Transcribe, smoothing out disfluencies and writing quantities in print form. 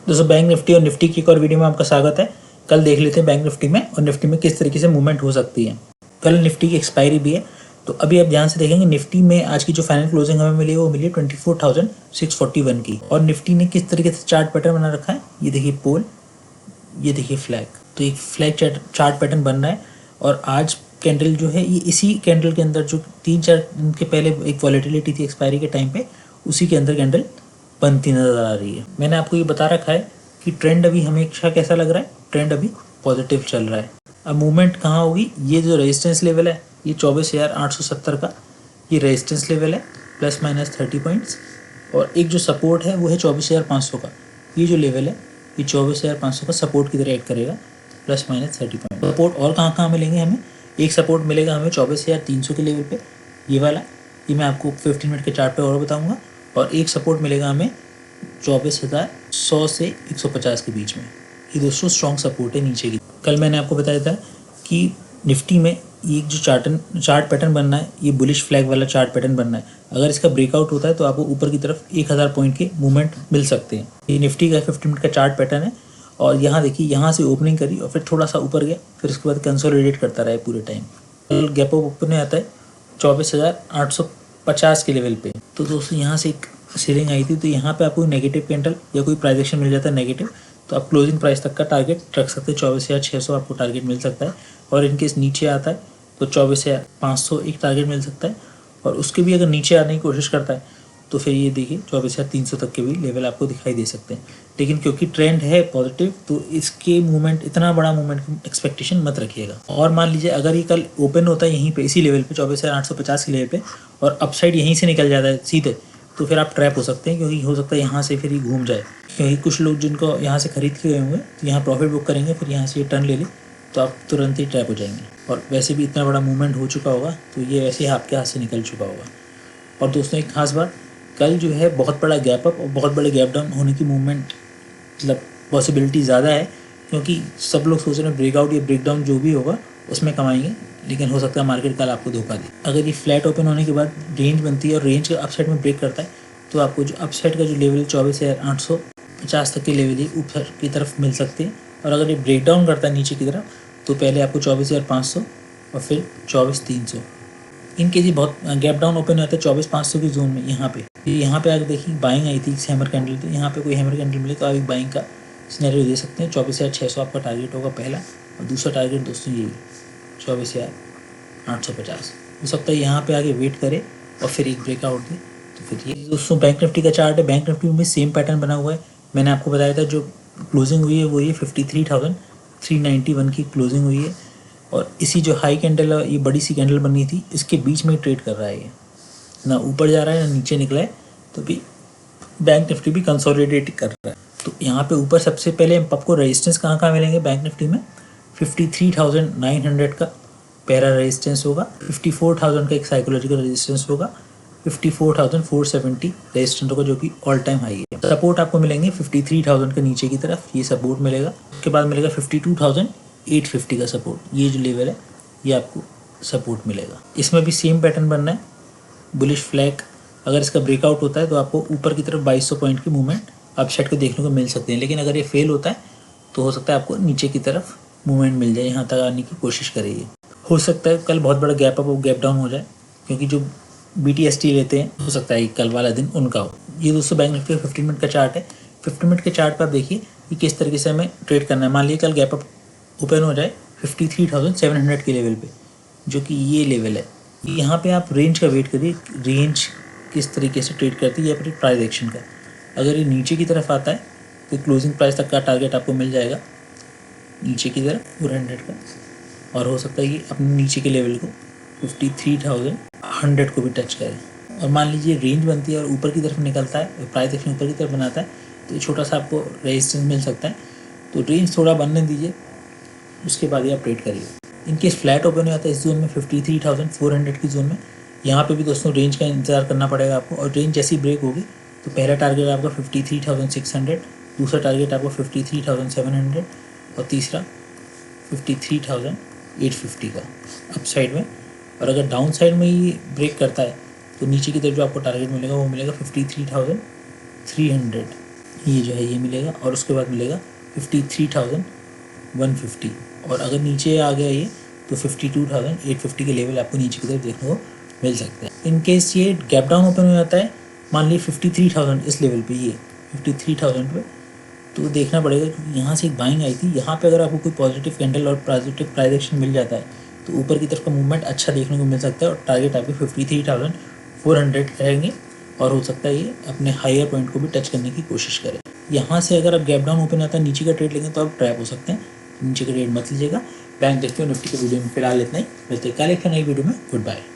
दोस्तों bank Nifty और Nifty की एक और वीडियो में आपका स्वागत है। कल देख लेते हैं बैंक निफ्टी में और निफ्टी में किस तरीके से मूवमेंट हो सकती है। कल निफ्टी की एक्सपायरी भी है, तो अभी आप ध्यान से देखेंगे निफ्टी में आज की जो फाइनल क्लोजिंग हमें मिली है वो मिली है 24,641 की। और निफ्टी ने किस तरीके से चार्ट पैटर्न बना रखा है, ये देखिए पोल, ये देखिए फ्लैग। तो एक फ्लैग चार्ट पैटर्न बन रहा है और आज कैंडल जो है ये इसी कैंडल के अंदर जो 3-4 दिन के पहले एक वॉलेटिलिटी थी एक्सपायरी के टाइम पे, उसी के अंदर कैंडल बनती नजर आ रही है। मैंने आपको ये बता रखा है कि ट्रेंड अभी हमेशा कैसा लग रहा है, ट्रेंड अभी पॉजिटिव चल रहा है। अब मूवमेंट कहाँ होगी, ये जो रेजिस्टेंस लेवल है ये 24,870 का ये रेजिस्टेंस लेवल है ±30 पॉइंट्स, और एक जो सपोर्ट है वो है 24,500 का। ये जो लेवल है ये 24,500 का सपोर्ट की तरह ऐड करेगा ±30 पॉइंट। सपोर्ट और कहाँ कहाँ मिलेंगे हमें, एक सपोर्ट मिलेगा हमें 24,300 के लेवल पे, ये वाला, ये मैं आपको 15 मिनट के चार्ट पे और बताऊंगा। और एक सपोर्ट मिलेगा हमें 24,100 से 150 के बीच में। ये दोस्तों स्ट्रॉन्ग सपोर्ट है नीचे की। कल मैंने आपको बताया था कि निफ्टी में ये जो चार्ट पैटर्न बनना है, ये बुलिश फ्लैग वाला चार्ट पैटर्न बनना है। अगर इसका ब्रेकआउट होता है तो आपको ऊपर की तरफ 1000 पॉइंट के मूवमेंट मिल सकते हैं। ये निफ्टी का 15 मिनट का चार्ट पैटर्न है और यहाँ देखिए, यहाँ से ओपनिंग करी और फिर थोड़ा सा ऊपर गया, फिर उसके बाद कंसोलिडेट करता रहा पूरे टाइम। कल गैप अप ओपन आता है 24,850 के लेवल पे। तो दोस्तों यहाँ से एक सेलिंग आई थी, तो यहाँ पे आपको नेगेटिव कैंडल या कोई प्राइस एक्शन मिल जाता है नेगेटिव, तो आप क्लोजिंग प्राइस तक का टारगेट रख सकते हैं। 24,600 आपको टारगेट मिल सकता है। और इनकेस नीचे आता है तो 24,500 एक टारगेट मिल सकता है। और उसके भी अगर नीचे आने की कोशिश करता है तो फिर ये देखिए 24,300 तक के भी लेवल आपको दिखाई दे सकते हैं। लेकिन क्योंकि ट्रेंड है पॉजिटिव, तो इसके मूवमेंट, इतना बड़ा मूवमेंट की एक्सपेक्टेशन मत रखिएगा। और मान लीजिए अगर ये कल ओपन होता है यहीं पे इसी लेवल पे 24,850 के लेवल पे और अपसाइड यहीं से निकल जाता है सीधे, तो फिर आप ट्रैप हो सकते हैं, क्योंकि हो सकता है यहाँ से फिर ये घूम जाए। क्योंकि कुछ लोग जिनको यहाँ से खरीद के गए होंगे तो यहाँ प्रॉफिट बुक करेंगे, फिर यहाँ से ये टर्न ले ले तो आप तुरंत ही ट्रैप हो जाएंगे। और वैसे भी इतना बड़ा मूवमेंट हो चुका होगा तो ये वैसे ही आपके हाथ से निकल चुका होगा। और दोस्तों एक खास बात, कल जो है बहुत बड़ा गैप अप और बहुत बड़े गैप डाउन होने की मूवमेंट मतलब पॉसिबिलिटी ज़्यादा है, क्योंकि सब लोग सोच रहे हैं ब्रेकआउट या ब्रेकडाउन जो भी होगा उसमें कमाएंगे, लेकिन हो सकता है मार्केट कल आपको धोखा दे। अगर ये फ्लैट ओपन होने के बाद रेंज बनती है और रेंज के अपसाइड में ब्रेक करता है तो आपको जो अपसाइड का जो लेवल 24,850 तक के लेवल ही ऊपर की तरफ मिल सकते हैं। और अगर ये ब्रेक डाउन करता है नीचे की तरफ तो पहले आपको 24,500 और फिर 24,300। इनके जी बहुत गैप डाउन ओपन होता है 24,500 की जोन में। यहाँ पे आगे देखिए बाइंग आई थी हैमर कैंडल, तो यहाँ पे कोई हैमर कैंडल मिले तो आप एक बाइंग का सिनेरियो दे सकते हैं। 24,600 आपका टारगेट होगा पहला, और दूसरा टारगेट दोस्तों यही 24,850। हो सकता है यहाँ पे आगे वेट करे और फिर एक ब्रेकआउट दे, तो फिर ये दोस्तों बैंक निफ्टी का चार्ट है। बैंक निफ्टी में सेम पैटर्न बना हुआ है। मैंने आपको बताया था जो क्लोजिंग हुई है वो ये 53,391 की क्लोजिंग हुई है। और इसी जो हाई कैंडल है, ये बड़ी सी कैंडल बनी थी, इसके बीच में ट्रेड कर रहा है। ये ना ऊपर जा रहा है ना नीचे निकला है, तो भी बैंक निफ्टी भी कंसोलिडेट कर रहा है। तो यहाँ पे ऊपर सबसे पहले आपको रेजिस्टेंस कहाँ कहाँ मिलेंगे बैंक निफ्टी में, 53,900 का पहला रेजिस्टेंस होगा, 54,000 का एक साइकोलॉजिकल रेजिस्टेंस होगा, 54,470 रेजिस्टेंस होगा जो कि ऑल टाइम हाई है। सपोर्ट आपको मिलेंगे 53,000 के नीचे की तरफ, ये सपोर्ट मिलेगा। उसके बाद मिलेगा 52,850 का सपोर्ट, ये जो लेवल है ये आपको सपोर्ट मिलेगा। इसमें भी सेम पैटर्न बनना है, बुलिश फ्लैग। अगर इसका ब्रेकआउट होता है तो आपको ऊपर की तरफ 2200 पॉइंट की मूवमेंट अपसाइड को देखने को मिल सकते हैं। लेकिन अगर ये फेल होता है तो हो सकता है आपको नीचे की तरफ मूवमेंट मिल जाए, यहाँ तक आने की कोशिश करिए। हो सकता है कल बहुत बड़ा गैप अप और गैप डाउन हो जाए, क्योंकि जो BTST लेते हैं हो सकता है कल वाला दिन उनका हो। ये दोस्तों बैंक निफ्टी 15 मिनट का चार्ट है। 15 मिनट के चार्ट पर आप देखिए कि किस तरीके से हमें ट्रेड करना है। मान लीजिए कल गैप अप ओपन हो जाए 53,700 के लेवल पे, जो कि ये लेवल है। यहाँ पे आप रेंज का वेट करिए, रेंज किस तरीके से ट्रेड करती है या फिर प्राइस एक्शन का। अगर ये नीचे की तरफ आता है तो क्लोजिंग प्राइस तक का टारगेट आपको मिल जाएगा नीचे की तरफ 400 का, और हो सकता है कि अपने नीचे के लेवल को 53,100 को भी टच करे। और मान लीजिए रेंज बनती है और ऊपर की तरफ निकलता है, प्राइस एक्शन ऊपर की तरफ बनाता है, तो छोटा सा आपको रेजिस्टेंस मिल सकता है। तो रेंज थोड़ा बनने दीजिए, उसके बाद ही आप ट्रेड करिए। इनकेस फ्लैट ओपन हो जाता है इस जोन में 53,400 की जोन में, यहाँ पे भी दोस्तों रेंज का इंतजार करना पड़ेगा आपको। और रेंज जैसी ब्रेक होगी तो पहला टारगेट आपका 53,600, दूसरा टारगेट आपको 53,700 और तीसरा 53,850 का अप साइड में। और अगर डाउन साइड में ही ब्रेक करता है तो नीचे की तरफ जो आपको टारगेट मिलेगा वो मिलेगा 53,300। ये जो है ये मिलेगा और उसके बाद मिलेगा 53,150 और अगर नीचे आ गया ये तो 52,850 के लेवल आपको नीचे की तरफ देखने को मिल सकता है। इन केस ये गैप डाउन ओपन हो जाता है मान लीजिए 53,000 इस लेवल पे, ये 53,000 पे, तो देखना पड़ेगा क्योंकि यहाँ से एक बाइंग आई थी। यहाँ पे अगर आपको कोई पॉजिटिव कैंडल और पॉजिटिव प्राइस एक्शन मिल जाता है तो ऊपर की तरफ का मूवमेंट अच्छा देखने को मिल सकता है और टारगेट आपके 53,400 रहेंगे और हो सकता है ये अपने हायर पॉइंट को भी टच करने की कोशिश करें। यहाँ से अगर आप गैप डाउन ओपन आता है नीचे का ट्रेड लेंगे तो आप ट्रैप हो सकते हैं, नीचे का ट्रेड मत लीजिएगा। बैंक देखते हो निफ्टी के वीडियो में फिलहाल इतना ही, मिलते हैं कल एक नई वीडियो में। Good bye.